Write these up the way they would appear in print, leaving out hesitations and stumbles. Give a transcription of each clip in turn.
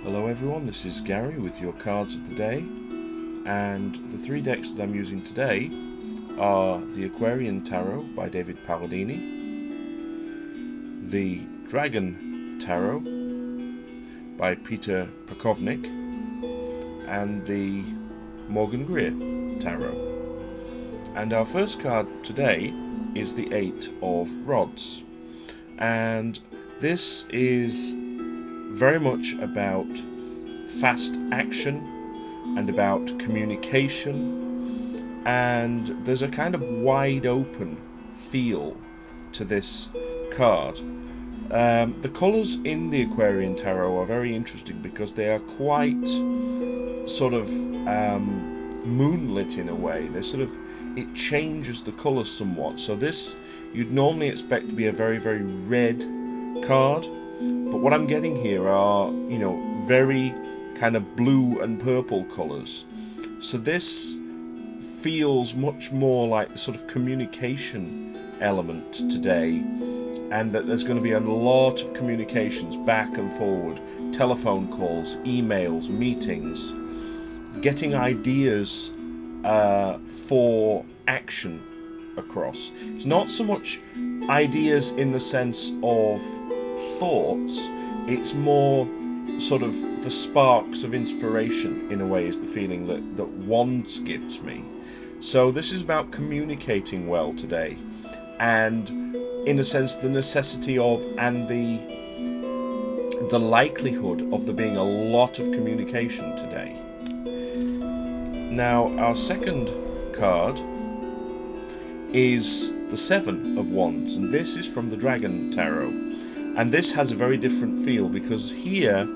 Hello everyone, this is Gary with your cards of the day, and the three decks that I'm using today are the Aquarian Tarot by David Palladini, the Dragon Tarot by Peter Prakovnik, and the Morgan Greer Tarot. And our first card today is the Eight of Rods, and this is very much about fast action and about communication, and there's a kind of wide open feel to this card. The colours in the Aquarian Tarot are very interesting because they are quite sort of moonlit in a way. It changes the colours somewhat. So this you'd normally expect to be a very, very red card, but what I'm getting here are, very kind of blue and purple colours. So this feels much more like the sort of communication element today, and that there's going to be a lot of communications back and forward, telephone calls, emails, meetings, getting ideas for action across. It's not so much ideas in the sense of thoughts, it's more sort of the sparks of inspiration, in a way, is the feeling that Wands gives me. So this is about communicating well today, and in a sense the necessity of and the likelihood of there being a lot of communication today. Now our second card is the Seven of Wands, and this is from the Dragon Tarot, and this has a very different feel because here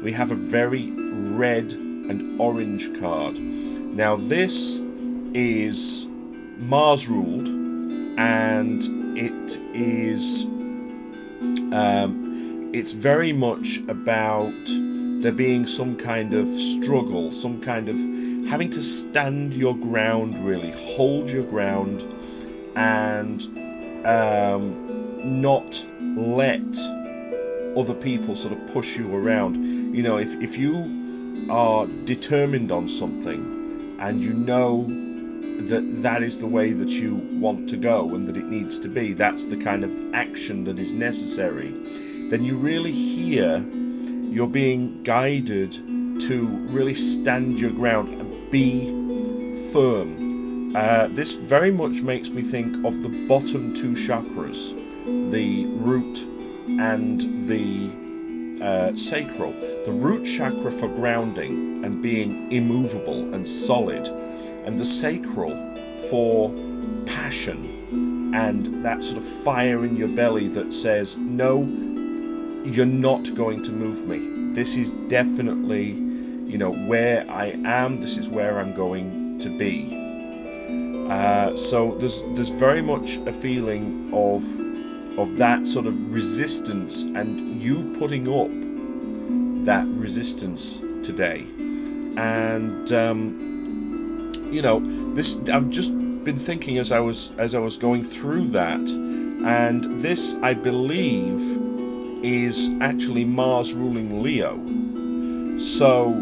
we have a very red and orange card. Now this is Mars ruled, and it is it's very much about there being some kind of struggle, some kind of having to stand your ground, really hold your ground, and not let other people sort of push you around. If you are determined on something and you know that is the way that you want to go and that it needs to be, that's the kind of action that is necessary, then you really hear you're being guided to really stand your ground and be firm. This very much makes me think of the bottom two chakras, the root and the sacral. The root chakra for grounding and being immovable and solid, and the sacral for passion and that sort of fire in your belly that says, no, you're not going to move me. This is definitely, where I am, this is where I'm going to be. So there's very much a feeling of that sort of resistance, and you putting up that resistance today. And this, I've just been thinking as I was going through that, and this, I believe, is actually Mars ruling Leo. So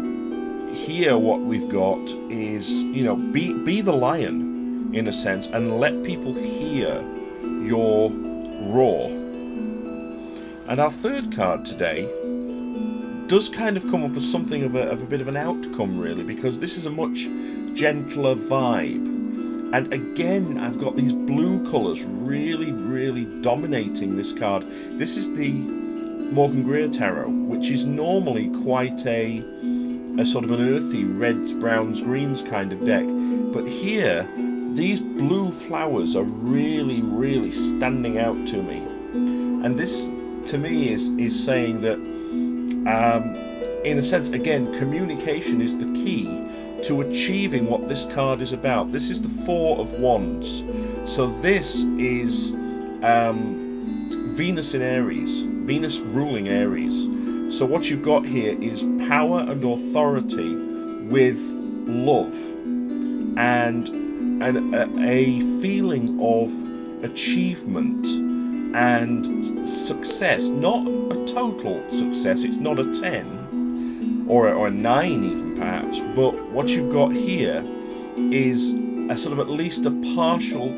here what we've got is, be the lion in a sense, and let people hear your roar. And our third card today does kind of come up as something of a bit of an outcome, really, because this is a much gentler vibe. And again, I've got these blue colours really, really dominating this card. This is the Morgan Greer Tarot, which is normally quite a sort of an earthy reds, browns, greens kind of deck. But here, these blue flowers are really, really standing out to me. And this, to me, is saying that, in a sense, again, communication is the key to achieving what this card is about. This is the Four of Wands. So this is Venus in Aries, Venus ruling Aries. So what you've got here is power and authority with love, and a feeling of achievement and success. Not a total success, it's not a 10, or a 9 even perhaps. But what you've got here is a sort of at least a partial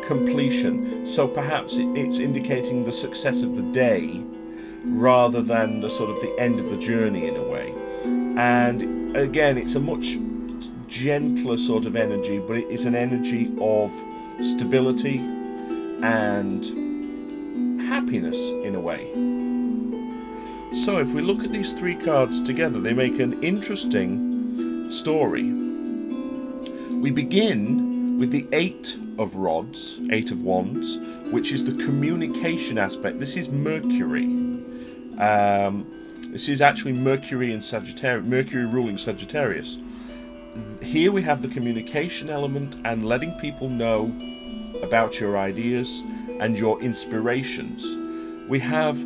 completion. So perhaps it's indicating the success of the day rather than the sort of the end of the journey in a way. And again, it's a much gentler sort of energy, but it is an energy of stability and happiness in a way. So if we look at these three cards together, they make an interesting story. We begin with the Eight of Rods, Eight of Wands, which is the communication aspect. This is Mercury. This is actually Mercury in Sagittarius, Mercury ruling Sagittarius. Here we have the communication element and letting people know about your ideas and your inspirations. We have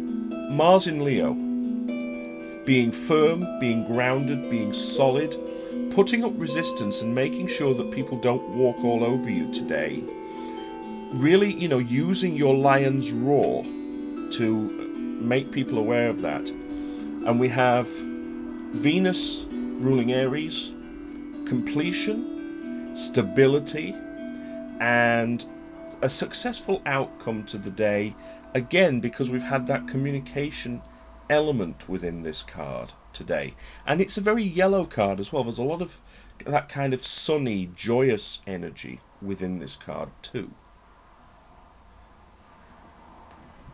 Mars in Leo, being firm, being grounded, being solid, putting up resistance and making sure that people don't walk all over you today. Really, using your lion's roar to make people aware of that. And we have Venus ruling Aries, completion, stability, and a successful outcome to the day, again because we've had that communication element within this card today. And it's a very yellow card as well. There's a lot of that kind of sunny, joyous energy within this card too.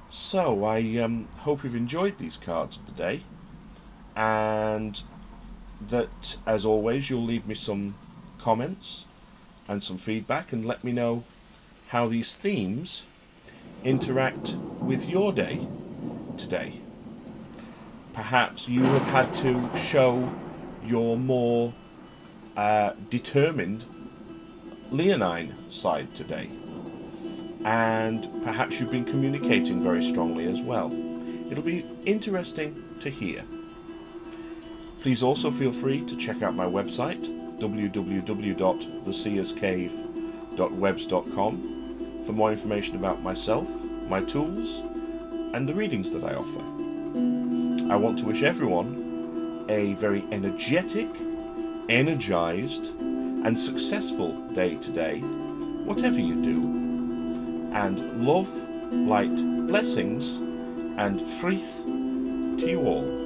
So I hope you've enjoyed these cards of the day, and that, as always, you'll leave me some comments and some feedback and let me know how these themes interact with your day today. Perhaps you have had to show your more determined leonine side today, and perhaps you've been communicating very strongly as well. It'll be interesting to hear. Please also feel free to check out my website, www.theseerscave.webs.com, for more information about myself, my tools, and the readings that I offer. I want to wish everyone a very energetic, energized, and successful day today, whatever you do. And love, light, blessings, and frith to you all.